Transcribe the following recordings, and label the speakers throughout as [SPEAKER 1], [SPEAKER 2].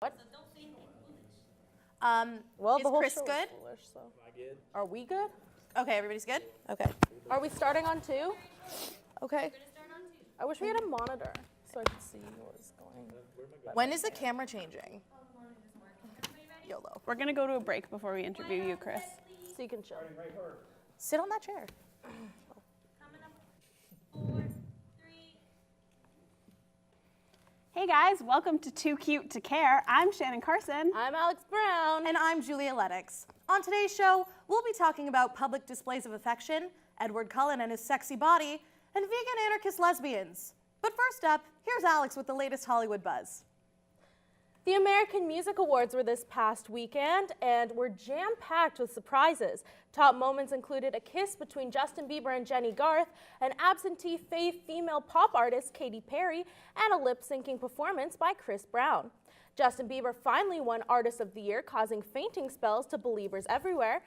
[SPEAKER 1] What?
[SPEAKER 2] Well,
[SPEAKER 1] is
[SPEAKER 2] the whole
[SPEAKER 1] Chris
[SPEAKER 2] show was
[SPEAKER 1] good?
[SPEAKER 2] foolish, so.
[SPEAKER 3] Good.
[SPEAKER 2] Are we good?
[SPEAKER 1] Okay, everybody's good?
[SPEAKER 2] Okay. Are we starting on 2? Okay. I wish we had a monitor so I could see what was going on.
[SPEAKER 1] When is the camera changing? YOLO.
[SPEAKER 4] We're going to go to a break before we interview you, Chris.
[SPEAKER 2] So you can chill.
[SPEAKER 1] Sit on that chair.
[SPEAKER 5] Coming up. 4, 3.
[SPEAKER 4] Hey guys, welcome to Too Cute to Care. I'm Shannon Carson.
[SPEAKER 2] I'm Alex Brown.
[SPEAKER 1] And I'm Julia Lennox. On today's show, we'll be talking about public displays of affection, Edward Cullen and his sexy body, and vegan anarchist lesbians. But first up, here's Alex with the latest Hollywood buzz.
[SPEAKER 2] The American Music Awards were this past weekend and were jam-packed with surprises. Top moments included a kiss between Justin Bieber and Jenny Garth, an absentee female pop artist Katy Perry, and a lip-syncing performance by Chris Brown. Justin Bieber finally won Artist of the Year, causing fainting spells to believers everywhere,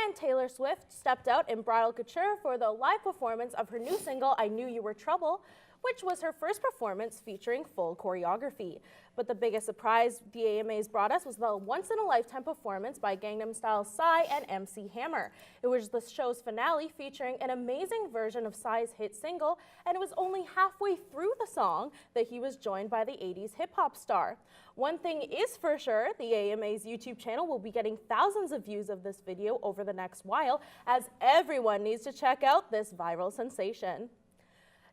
[SPEAKER 2] and Taylor Swift stepped out in bridal couture for the live performance of her new single, I Knew You Were Trouble, which was her first performance featuring full choreography. But the biggest surprise the AMAs brought us was the once-in-a-lifetime performance by Gangnam Style's Psy and MC Hammer. It was the show's finale featuring an amazing version of Psy's hit single, and it was only halfway through the song that he was joined by the 80s hip-hop star. One thing is for sure, the AMA's YouTube channel will be getting thousands of views of this video over the next while, as everyone needs to check out this viral sensation.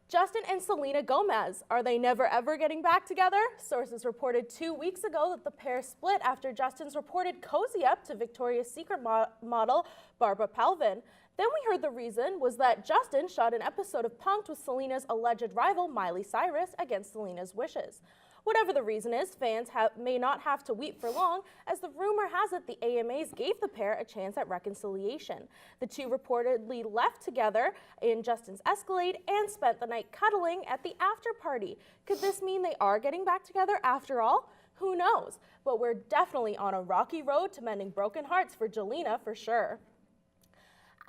[SPEAKER 2] Justin and Selena Gomez, are they never ever getting back together? Sources reported 2 weeks ago that the pair split after Justin's reported cozy up to Victoria's Secret model Barbara Palvin. Then we heard the reason was that Justin shot an episode of Punk'd with Selena's alleged rival Miley Cyrus against Selena's wishes. Whatever the reason is, fans may not have to weep for long, as the rumor has it the AMAs gave the pair a chance at reconciliation. The two reportedly left together in Justin's Escalade and spent the night cuddling at the after party. Could this mean they are getting back together after all? Who knows? But we're definitely on a rocky road to mending broken hearts for Jelena for sure.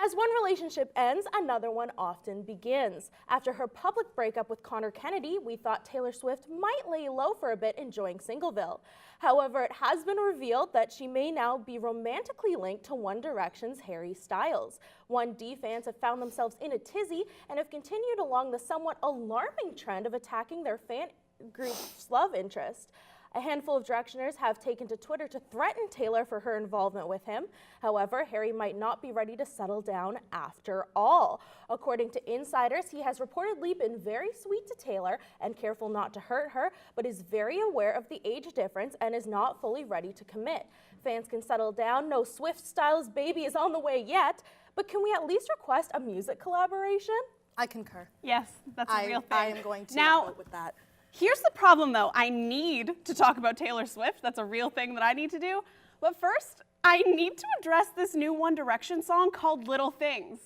[SPEAKER 2] As one relationship ends, another one often begins. After her public breakup with Connor Kennedy, we thought Taylor Swift might lay low for a bit enjoying Singleville. However, it has been revealed that she may now be romantically linked to One Direction's Harry Styles. 1D fans have found themselves in a tizzy and have continued along the somewhat alarming trend of attacking their fan group's love interest. A handful of Directioners have taken to Twitter to threaten Taylor for her involvement with him. However, Harry might not be ready to settle down after all. According to insiders, he has reportedly been very sweet to Taylor and careful not to hurt her, but is very aware of the age difference and is not fully ready to commit. Fans can settle down. No Swift-Styles baby is on the way yet, but can we at least request a music collaboration?
[SPEAKER 1] I concur.
[SPEAKER 4] Yes, that's a real thing.
[SPEAKER 1] I am going to vote with that.
[SPEAKER 4] Here's the problem, though. I need to talk about Taylor Swift. That's a real thing that I need to do. But first, I need to address this new One Direction song called Little Things.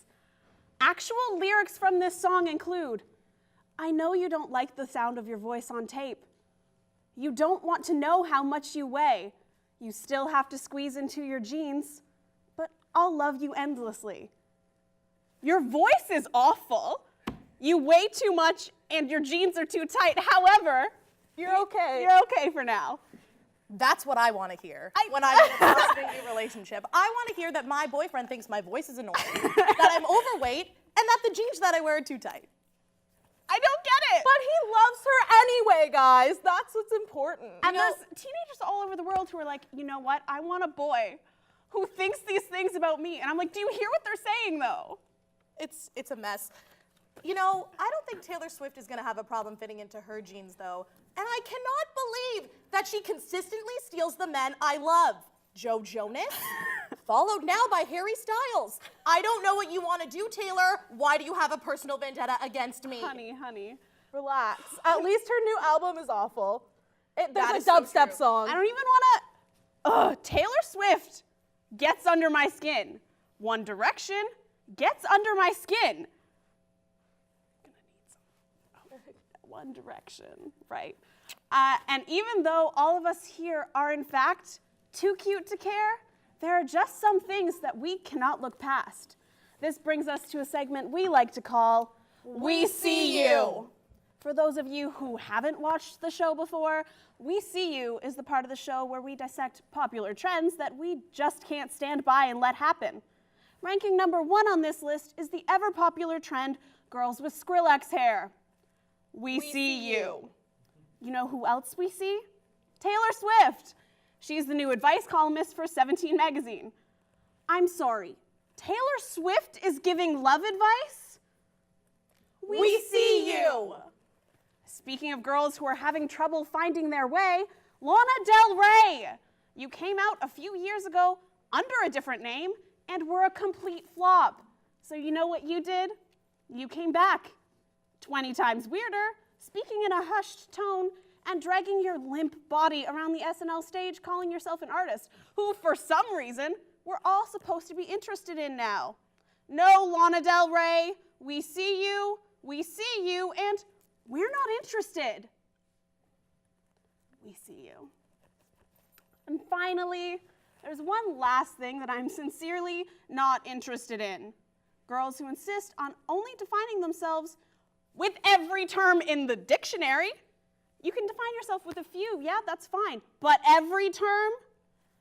[SPEAKER 4] Actual lyrics from this song include, I know you don't like the sound of your voice on tape. You don't want to know how much you weigh. You still have to squeeze into your jeans, but I'll love you endlessly. Your voice is awful. You weigh too much and your jeans are too tight. However,
[SPEAKER 2] You're okay.
[SPEAKER 4] You're okay for now.
[SPEAKER 1] That's what I want to hear when I'm in a cross-string relationship. I want to hear that my boyfriend thinks my voice is annoying, that I'm overweight, and that the jeans that I wear are too tight.
[SPEAKER 4] I don't get it.
[SPEAKER 2] But he loves her anyway, guys. That's what's important.
[SPEAKER 4] And there's teenagers all over the world who are like, you know what? I want a boy who thinks these things about me. And I'm like, do you hear what they're saying, though?
[SPEAKER 1] It's a mess. You know, I don't think Taylor Swift is going to have a problem fitting into her jeans, though. And I cannot believe that she consistently steals the men I love. Joe Jonas, followed now by Harry Styles. I don't know what you want to do, Taylor. Why do you have a personal vendetta against me?
[SPEAKER 4] Honey.
[SPEAKER 2] Relax. At least her new album is awful.
[SPEAKER 1] That
[SPEAKER 2] There's
[SPEAKER 1] is
[SPEAKER 2] a
[SPEAKER 1] so
[SPEAKER 2] dubstep
[SPEAKER 1] true.
[SPEAKER 2] song.
[SPEAKER 4] I don't even want to. Taylor Swift gets under my skin. One Direction gets under my skin. One Direction, right? And even though all of us here are in fact too cute to care, there are just some things that we cannot look past. This brings us to a segment we like to call We See You. For those of you who haven't watched the show before, We See You is the part of the show where we dissect popular trends that we just can't stand by and let happen. Ranking number 1 on this list is the ever-popular trend, girls with Skrillex hair. We see you. You know who else we see? Taylor Swift. She's the new advice columnist for 17 magazine. I'm sorry, Taylor Swift is giving love advice?
[SPEAKER 1] We see you.
[SPEAKER 4] Speaking of girls who are having trouble finding their way, Lana Del Rey. You came out a few years ago under a different name and were a complete flop. So you know what you did? You came back 20 times weirder, speaking in a hushed tone and dragging your limp body around the SNL stage, calling yourself an artist, who for some reason we're all supposed to be interested in now. No, Lana Del Rey, we see you, and we're not interested. We see you. And finally, there's one last thing that I'm sincerely not interested in. Girls who insist on only defining themselves with every term in the dictionary. You can define yourself with a few, yeah, that's fine. But every term?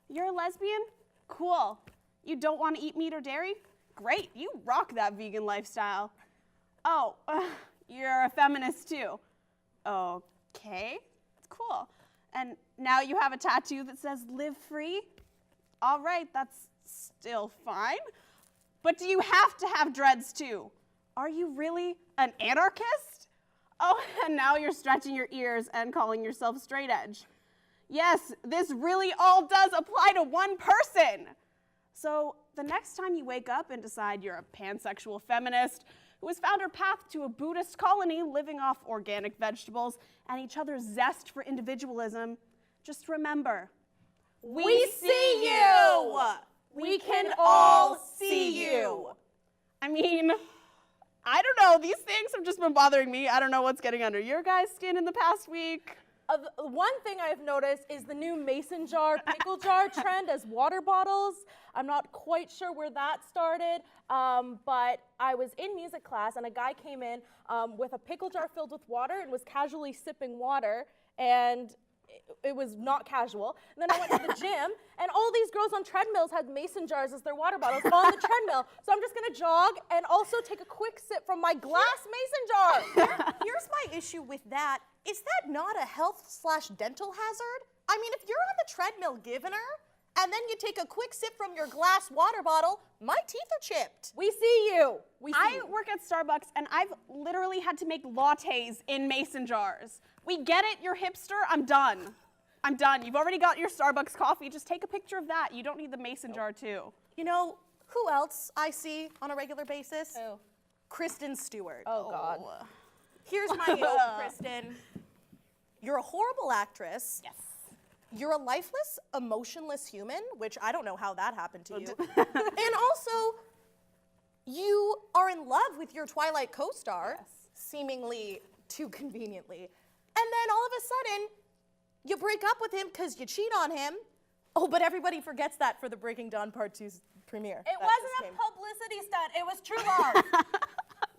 [SPEAKER 4] You're a lesbian? Cool. You don't want to eat meat or dairy? Great, you rock that vegan lifestyle. Oh, you're a feminist too. Okay, cool. And now you have a tattoo that says live free? All right, that's still fine. But do you have to have dreads too? Are you really an anarchist? Oh, and now you're stretching your ears and calling yourself straight edge. Yes, this really all does apply to one person. So the next time you wake up and decide you're a pansexual feminist who has found her path to a Buddhist colony living off organic vegetables and each other's zest for individualism, just remember,
[SPEAKER 1] We see you. We can all see you.
[SPEAKER 4] I mean, I don't know, these things have just been bothering me. I don't know what's getting under your guys' skin in the past week.
[SPEAKER 2] One thing I've noticed is the new mason jar, pickle jar trend as water bottles. I'm not quite sure where that started, but I was in music class and a guy came in with a pickle jar filled with water and was casually sipping water, and it was not casual. And then I went to the gym, and all these girls on treadmills had mason jars as their water bottles on the treadmill. So I'm just gonna jog and also take a quick sip from my glass mason jar.
[SPEAKER 1] Here's my issue with that. Is that not a health/dental hazard? I mean, if you're on the treadmill giving her, and then you take a quick sip from your glass water bottle, my teeth are chipped.
[SPEAKER 2] We see you. We see
[SPEAKER 4] I
[SPEAKER 2] you.
[SPEAKER 4] work at Starbucks, and I've literally had to make lattes in mason jars. We get it, you're hipster, I'm done. I'm done. You've already got your Starbucks coffee. Just take a picture of that. You don't need the mason jar, too.
[SPEAKER 1] You know, who else I see on a regular basis?
[SPEAKER 2] Who?
[SPEAKER 1] Kristen Stewart.
[SPEAKER 2] Oh, God.
[SPEAKER 1] Here's my note, Kristen. You're a horrible actress.
[SPEAKER 4] Yes.
[SPEAKER 1] You're a lifeless, emotionless human, which I don't know how that happened to you. And also, you are in love with your Twilight co-star, seemingly too conveniently. And then all of a sudden, you break up with him because you cheat on him. Oh, but everybody forgets that for the Breaking Dawn Part 2's premiere.
[SPEAKER 5] It wasn't a publicity stunt. It was true love.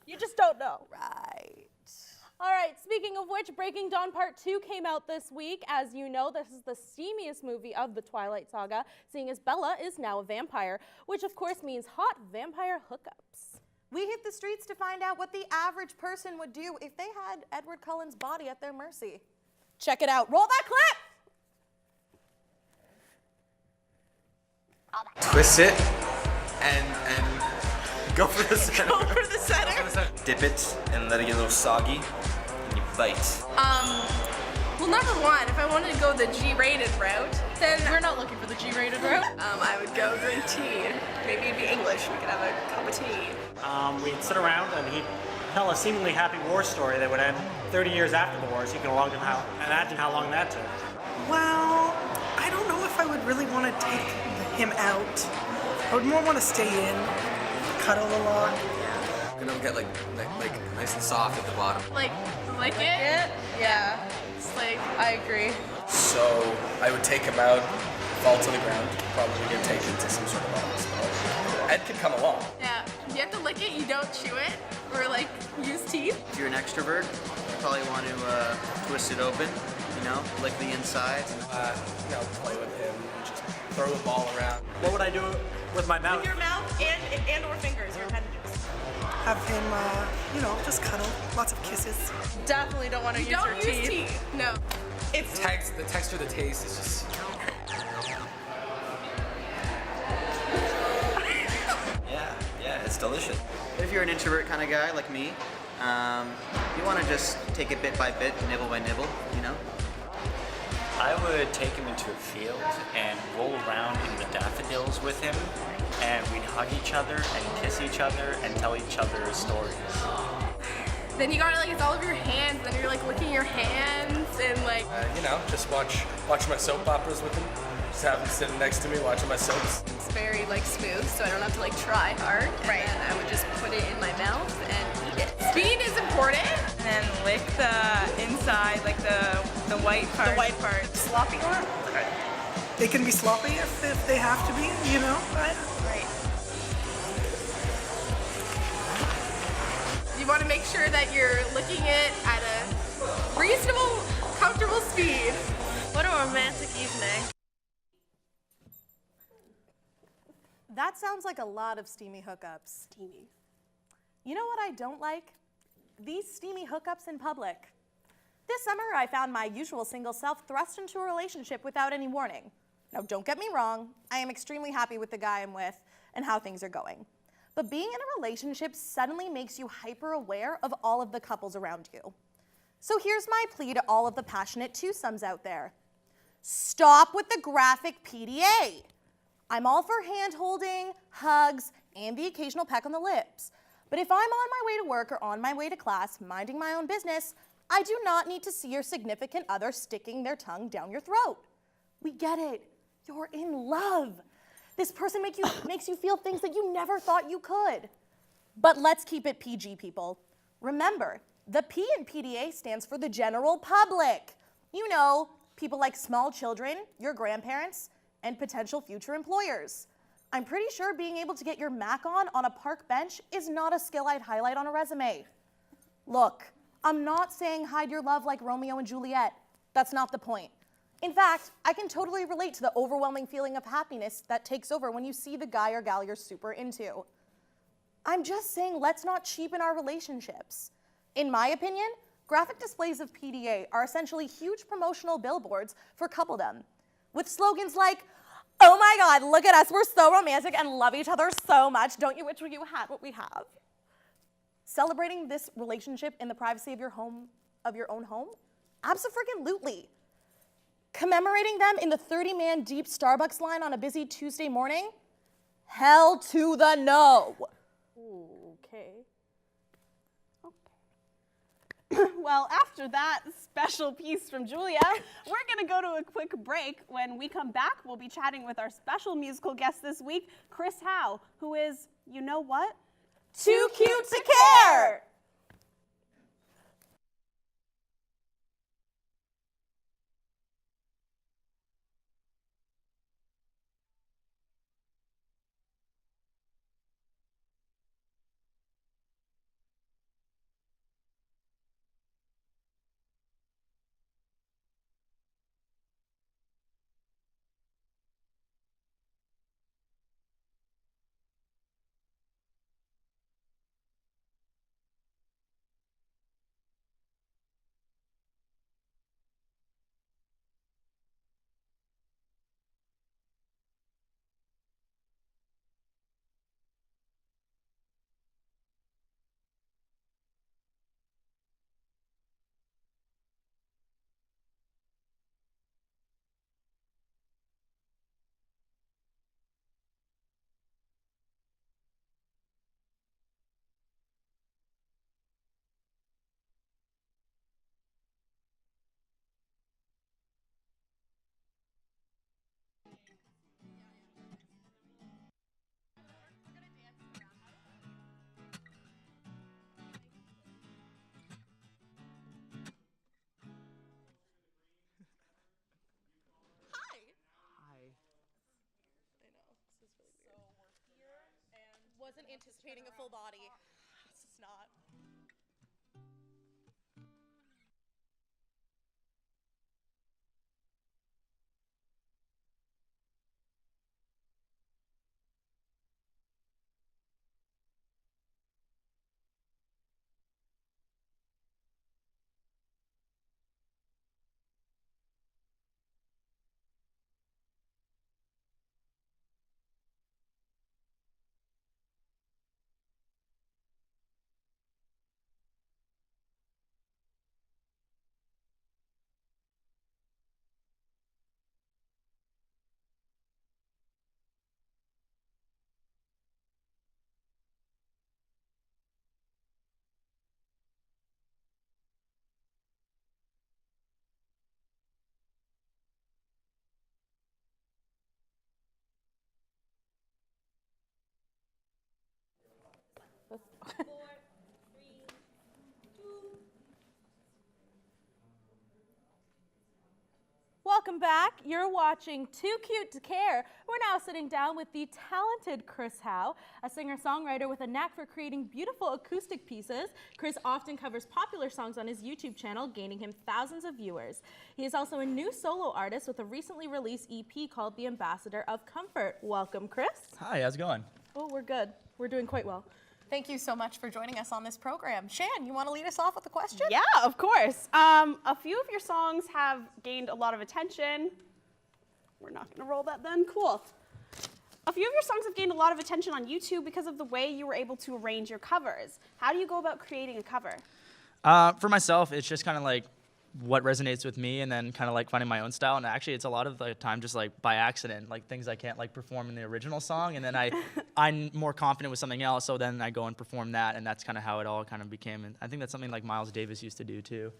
[SPEAKER 2] You just don't know.
[SPEAKER 1] Right.
[SPEAKER 2] All right, speaking of which, Breaking Dawn Part 2 came out this week. As you know, this is the steamiest movie of the Twilight saga, seeing as Bella is now a vampire, which of course means hot vampire hookups.
[SPEAKER 1] We hit the streets to find out what the average person would do if they had Edward Cullen's body at their mercy. Check it out. Roll that clip!
[SPEAKER 3] Twist it and go for the center.
[SPEAKER 1] Go for the center.
[SPEAKER 3] Dip it and let it get a little soggy, and you bite.
[SPEAKER 6] Well, number one, if I wanted to go the G-rated route, then we're not looking for the G-rated route. I would go drink tea. Maybe it'd be English. We could have a cup of tea.
[SPEAKER 7] We'd sit around and he'd tell a seemingly happy war story that would end 30 years after the war, so you can imagine how long that took.
[SPEAKER 8] Well, I don't know if I would really want to take him out. I would more want to stay in, cuddle a lot.
[SPEAKER 3] And it'll get like nice and soft at the bottom.
[SPEAKER 6] Like it? Yeah. It's like, I agree.
[SPEAKER 3] So I would take him out, fall to the ground, probably get taken to some sort of hospital. Ed could come along.
[SPEAKER 6] Yeah. You have to lick it, you don't chew it. or like use teeth.
[SPEAKER 9] If you're an extrovert, you probably want to twist it open, lick the inside.
[SPEAKER 3] Play with him, just throw the ball around.
[SPEAKER 7] What would I do with my mouth?
[SPEAKER 5] With your mouth and or fingers, your appendages.
[SPEAKER 8] Have him, just cuddle. Lots of kisses.
[SPEAKER 5] Definitely don't want to use your
[SPEAKER 6] Don't use teeth. No.
[SPEAKER 5] It's
[SPEAKER 3] The texture, the taste is just.
[SPEAKER 9] Yeah, it's delicious. If you're an introvert kind of guy like me, you want to just take it bit by bit, nibble by nibble,
[SPEAKER 10] I would take him into a field and roll around in the daffodils with him, and we'd hug each other and kiss each other and tell each other stories.
[SPEAKER 6] Then you gotta it's all over your hands, then you're licking your hands and
[SPEAKER 3] Just watch my soap operas with him. Just have him sitting next to me watching my soaps.
[SPEAKER 6] it's very smooth, so I don't have to try hard.
[SPEAKER 5] Right.
[SPEAKER 6] And then I would just put it in my mouth and eat it. Speed is important.
[SPEAKER 5] and then lick the inside, like the white part. The white part. Sloppy one?
[SPEAKER 8] They can be sloppy if they have to be, Right?
[SPEAKER 5] Right.
[SPEAKER 6] You want to make sure that you're licking it at a reasonable, comfortable speed.
[SPEAKER 5] What a romantic evening.
[SPEAKER 1] That sounds like a lot of steamy hookups.
[SPEAKER 6] Steamy.
[SPEAKER 1] You know what I don't like? These steamy hookups in public. This summer, I found my usual single self thrust into a relationship without any warning. Now, don't get me wrong, I am extremely happy with the guy I'm with and how things are going. But being in a relationship suddenly makes you hyper aware of all of the couples around you. So here's my plea to all of the passionate twosomes out there. Stop with the graphic PDA. I'm all for hand-holding, hugs, and the occasional peck on the lips. But if I'm on my way to work or on my way to class, minding my own business, I do not need to see your significant other sticking their tongue down your throat. We get it. You're in love. This person makes you feel things that you never thought you could. But let's keep it PG, people. Remember, the P in PDA stands for the general public. You know, people like small children, your grandparents, and potential future employers. I'm pretty sure being able to get your Mac on a park bench is not a skill I'd highlight on a resume. Look, I'm not saying hide your love like Romeo and Juliet. That's not the point. In fact, I can totally relate to the overwhelming feeling of happiness that takes over when you see the guy or gal you're super into. I'm just saying let's not cheapen our relationships. In my opinion, graphic displays of PDA are essentially huge promotional billboards for coupledom, with slogans like, "Oh my God, look at us, we're so romantic and love each other so much. Don't you wish you had what we have?" Celebrating this relationship in the privacy of your own home? Abso-freaking-lutely. Commemorating them in the 30-man deep Starbucks line on a busy Tuesday morning? Hell to the no.
[SPEAKER 2] Okay.
[SPEAKER 4] Well, after that special piece from Julia, we're going to go to a quick break. When we come back, we'll be chatting with our special musical guest this week, Chris Howe, who is, you know what?
[SPEAKER 1] Too cute to care. Wasn't anticipating a full body. It's just not.
[SPEAKER 2] welcome back. You're watching Too Cute to Care. We're now sitting down with the talented Chris Howe, a singer-songwriter with a knack for creating beautiful acoustic pieces. Chris often covers popular songs on his YouTube channel, gaining him thousands of viewers. He is also a new solo artist with a recently released EP called The Ambassador of Comfort. Welcome, Chris.
[SPEAKER 11] Hi, how's it going?
[SPEAKER 2] Oh, we're good. We're doing quite well.
[SPEAKER 1] Thank you so much for joining us on this program. Shan, you want to lead us off with a question?
[SPEAKER 4] Yeah, of course. A few of your songs have gained a lot of attention. We're not going to roll that then. Cool. A few of your songs have gained a lot of attention on YouTube because of the way you were able to arrange your covers. How do you go about creating a cover?
[SPEAKER 11] For myself, it's just kind of like what resonates with me, and then kind of like finding my own style. And actually, it's a lot of the time just like by accident, like things I can't like perform in the original song, and then I'm more confident with something else, so then I go and perform that, and that's kind of how it all kind of became. And I think that's something like Miles Davis used to do too.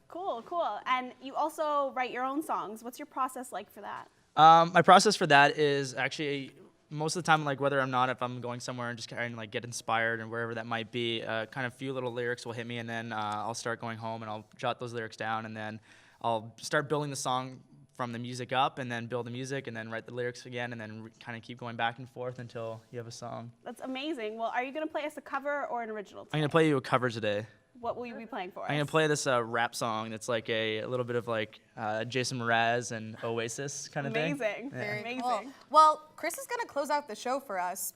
[SPEAKER 4] Cool, cool. And you also write your own songs. What's your process like for that?
[SPEAKER 11] My process for that is actually most of the time, like whether I'm not, if I'm going somewhere and just kind of like get inspired and wherever that might be, kind of few little lyrics will hit me, and then I'll start going home and I'll jot those lyrics down, and then I'll start building the song from the music up, and then build the music, and then write the lyrics again, and then kind of keep going back and forth until you have a song.
[SPEAKER 4] That's amazing. Well, are you going to play us a cover or an original today?
[SPEAKER 11] I'm going to play you a cover today.
[SPEAKER 4] What will you be playing for us?
[SPEAKER 11] I'm going to play this rap song that's like a little bit of like Jason Mraz and Oasis kind of thing.
[SPEAKER 4] Amazing.
[SPEAKER 11] Yeah.
[SPEAKER 1] Very
[SPEAKER 4] Amazing.
[SPEAKER 1] cool. Well, Chris is going to close out the show for us.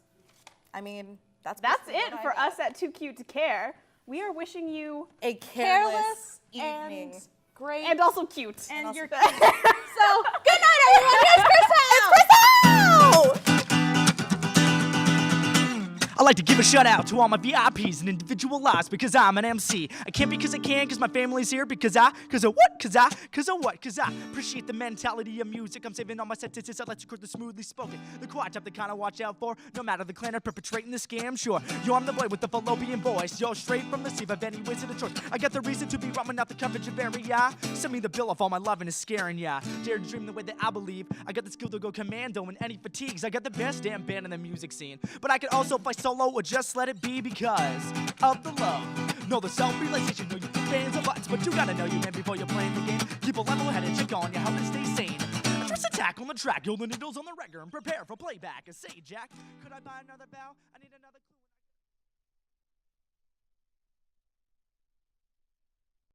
[SPEAKER 1] I mean, that's
[SPEAKER 4] it for us at Too Cute to Care. We are wishing you
[SPEAKER 1] a careless evening.
[SPEAKER 2] And great.
[SPEAKER 4] and also cute.
[SPEAKER 2] And you're
[SPEAKER 1] good.
[SPEAKER 2] So, good night, everyone. Here's Chris Howe.
[SPEAKER 1] It's Chris Howe!
[SPEAKER 11] I like to give a shout out to all my VIPs and individualized because I'm an MC. I can't because I can because my family's here because I appreciate the mentality of music. I'm saving all my sentences. I like to the smoothly spoken. The quiet type, the kind I watch out for. No matter the clan I'm perpetrating the scam, sure. Yo, I'm the boy with the fallopian voice. Yo, straight from the sea of any ways of the choice. I got the reason to be rhyming out the coverage of area. Send me the bill if all my loving is scaring ya. Dare to dream the way that I believe. I got the skill to go commando in any fatigues. I got the best damn band in the music scene. But I could also fight solo or just let it be because of the love. Know the self-realization, know you the fans of us, but you gotta know you man before you're playing the game. Keep a level headed, check on you how to stay sane. Just attack on the track, hold the needles on the record, and prepare for playback. And say, Jack, could I buy another bow? I need another.